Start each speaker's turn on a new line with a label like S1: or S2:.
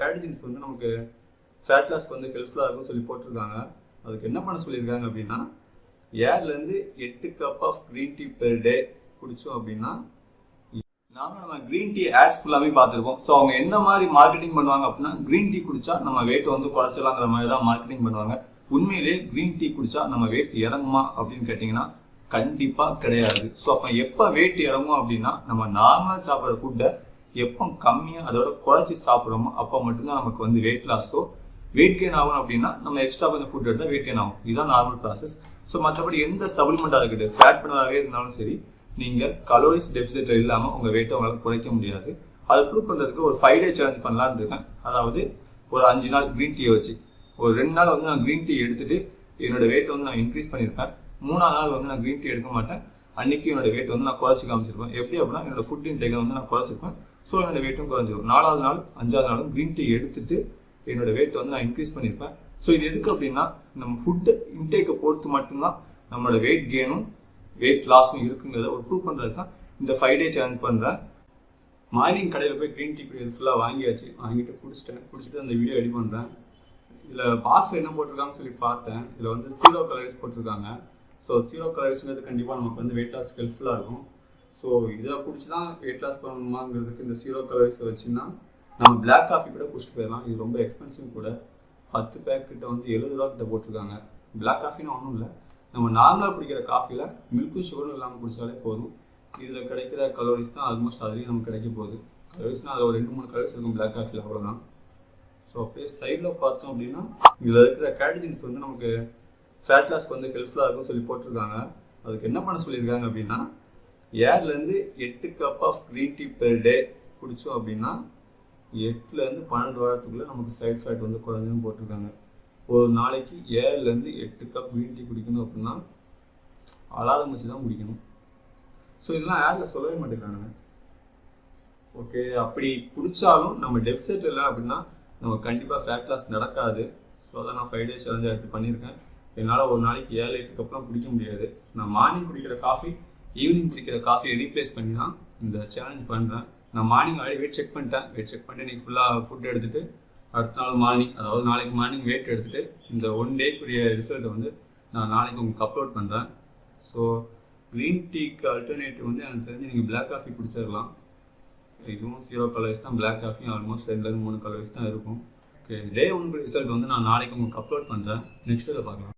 S1: catechins வந்து நமக்கு fat லாஸ்க்கு வந்து ஹெல்ப்ஃபுல்லாக இருக்கும்னு சொல்லி போட்டிருக்காங்க. அதுக்கு என்ன பண்ண சொல்லியிருக்காங்க அப்படின்னா 7லேருந்து 8 cup of green tea per day குடித்தோம் அப்படின்னா நம்ம க்ரீன் டீ ஆட்ஸ் ஃபுல்லாமே பார்த்துருக்கோம். ஸோ அவங்க எந்த மாதிரி மார்க்கெட்டிங் பண்ணுவாங்க அப்படின்னா க்ரீன் டீ குடிச்சா நம்ம வெயிட் வந்து குறைச்சலாங்கிற மாதிரி தான் மார்க்கெட்டிங் பண்ணுவாங்க. உண்மையிலேயே க்ரீன் டீ குடிச்சா நம்ம வெயிட் இறங்குமா அப்படின்னு கேட்டிங்கன்னா கண்டிப்பாக கிடையாது. ஸோ அப்போ எப்போ வெயிட் இறங்கும் அப்படின்னா நம்ம நார்மலாக சாப்பிட்ற ஃபுட்டை எப்போ கம்மியாக அதோட குறைச்சி சாப்பிட்றோமோ அப்போ மட்டும்தான் நமக்கு வந்து வெயிட் லாஸோ வெயிட் கெயின் ஆகும். அப்படின்னா நம்ம எக்ஸ்ட்ரா கொஞ்சம் ஃபுட் எடுத்தால் வெயிட் கெயின் ஆகும். இதுதான் நார்மல் ப்ராசஸ். ஸோ மற்றபடி எந்த சப்ளிமெண்ட்டாக இருக்கட்டும், ஃபேட் பண்ணதாகவே இருந்தாலும் சரி, நீங்கள் கலோரிஸ் டெபிசிட்ல இல்லாமல் உங்கள் வெயிட்டை உங்களால் குறைக்க முடியாது. அதை ப்ரூவ் பண்ணுறதுக்கு ஒரு 5 டே சேலஞ்ச் பண்ணலான்னு இருக்கேன். அதாவது ஒரு 5 நாள் க்ரீன் டீயை வச்சு ஒரு 2 நாள் வந்து நான் க்ரீன் டீ எடுத்துட்டு என்னோட வெயிட்டை வந்து நான் இன்க்ரீஸ் பண்ணியிருப்பேன். 3ஆவது நாள் வந்து நான் க்ரீன் டீ எடுக்க மாட்டேன். அன்னைக்கு என்னோட வெயிட் வந்து நான் குறைச்சி காமிச்சிருப்பேன். எப்படி அப்படின்னா என்னோட ஃபுட் இன்டேக்கை வந்து நான் குறைச்சிருப்பேன். ஸோ என்னோட வெயிட்டும் குறைஞ்சிரும். 4ஆவது நாள் 5ஆவது நாளும் க்ரீன் டீ எடுத்துட்டு என்னோட வெயிட் வந்து நான் இன்க்ரீஸ் பண்ணியிருப்பேன். ஸோ இது எதுக்கு அப்படின்னா நம்ம ஃபுட் இன்டேக்கை பொறுத்து மட்டும்தான் நம்மளோட வெயிட் கெயினும் வெயிட் லாஸும் இருக்குங்கிறத ஒரு ப்ரூவ் பண்ணுறது தான் இந்த 5 டே சேலஞ்ச் பண்ணுறேன். மார்னிங் கடையில் போய் க்ரீன் டீ ஃபுல்லாக வாங்கியாச்சு. வாங்கிட்டு குடிச்சிட்டு அந்த வீடியோ எடிட் பண்ணுறேன். இதில் பாக்ஸ் என்ன போட்டிருக்காங்கன்னு சொல்லி பார்த்தேன். இதில் வந்து 0 கலோரிஸ் போட்டிருக்காங்க. ஸோ 0 கலோரிஸ்ங்கிறது கண்டிப்பாக நமக்கு வந்து வெயிட் லாஸ்க்கு ஹெல்ப்ஃபுல்லாக இருக்கும். ஸோ இதை பிடிச்சி தான் வெயிட் லாஸ் பண்ணணுமாங்கிறதுக்கு இந்த 0 கலோரிஸை வச்சுன்னா நம்ம பிளாக் காஃபி கூட குடிச்சிட்டு போயிடலாம். இது ரொம்ப எக்ஸ்பென்சிவ் கூட. 10 பேக் கிட்ட வந்து 70 ரூபா கிட்ட போட்டிருக்காங்க. பிளாக் காஃபின்னு ஒன்றும் இல்லை, நம்ம நார்மலாக குடிக்கிற காஃபியில் மில்க்கும் சுகரும் இல்லாமல் குடித்தாலே போதும். இதில் கிடைக்கிற கலோரிஸ் தான் ஆல்மோஸ்ட் அதுலேயும் நமக்கு கிடைக்க போகுது. கலோரிஸ்னால் அதில் ஒரு 2-3 கலோரிஸ் இருக்கும் பிளாக் காஃபியில், அவ்வளோதான். ஸோ அப்படியே சைடில் பார்த்தோம் அப்படின்னா இதில் இருக்கிற catechins வந்து நமக்கு ஃபேட் லாஸ்க்கு வந்து ஹெல்ப்ஃபுல்லாக இருக்கும்னு சொல்லி போட்டிருக்காங்க. அதுக்கு என்ன பண்ண சொல்லியிருக்காங்க அப்படின்னா 7லேருந்து 8 cup of green tea per day குடித்தோம் அப்படின்னா 8லேருந்து 12 வாரத்துக்குள்ளே நமக்கு சைட் ஃபேட் வந்து குறைஞ்சுன்னு போட்டிருக்காங்க. ஒரு நாளைக்கு 7லேருந்து 8 கப் க்ரீன் டீ குடிக்கணும் அப்படின்னா அலாரம் வச்சு தான் குடிக்கணும். ஸோ இதெல்லாம் ஆடில் சொல்லவே மாட்டேங்கிறாங்க. ஓகே, அப்படி குடித்தாலும் நம்ம டெபிசிட் இல்லை அப்படின்னா நம்ம கண்டிப்பாக ஃபேட் லாஸ் நடக்காது. ஸோ அதை நான் 5 டே சேலஞ்சாக எடுத்து பண்ணியிருக்கேன். என்னால் ஒரு நாளைக்கு 7-8 கப்லாம் குடிக்க முடியாது. நான் மார்னிங் குடிக்கிற காஃபி ஈவினிங் குடிக்கிற காஃபியை ரீப்ளேஸ் பண்ணி தான் இந்த சேலஞ்ச் பண்ணுறேன். நான் மார்னிங் ஆல்ரெடி வெயிட் செக் பண்ணிட்டேன். வெயிட் செக் பண்ணிட்டு இன்றைக்கி ஃபுல்லாக ஃபுட் எடுத்துகிட்டு அடுத்த நாள் மார்னிங், அதாவது நாளைக்கு மார்னிங் வெயிட் எடுத்துகிட்டு இந்த 1 டேக்குரிய ரிசல்ட்டை வந்து நான் நாளைக்கு உங்களுக்கு அப்லோட் பண்ணுறேன். ஸோ க்ரீன் டீக்கு அல்டர்னேட்டிவ் வந்து எனக்கு தெரிஞ்சு நீங்கள் பிளாக் காஃபி குடிச்சிடலாம். இதுவும் 0 கலோரிஸ் தான். பிளாக் காஃபியும் ஆல்மோஸ்ட் 2-3 கலோரிஸ் தான் இருக்கும். ஓகே, டே 1 ரிசல்ட் வந்து நான் நாளைக்கு உங்களுக்கு அப்லோட் பண்ணுறேன். நெக்ஸ்ட் இதை பார்க்கலாம்.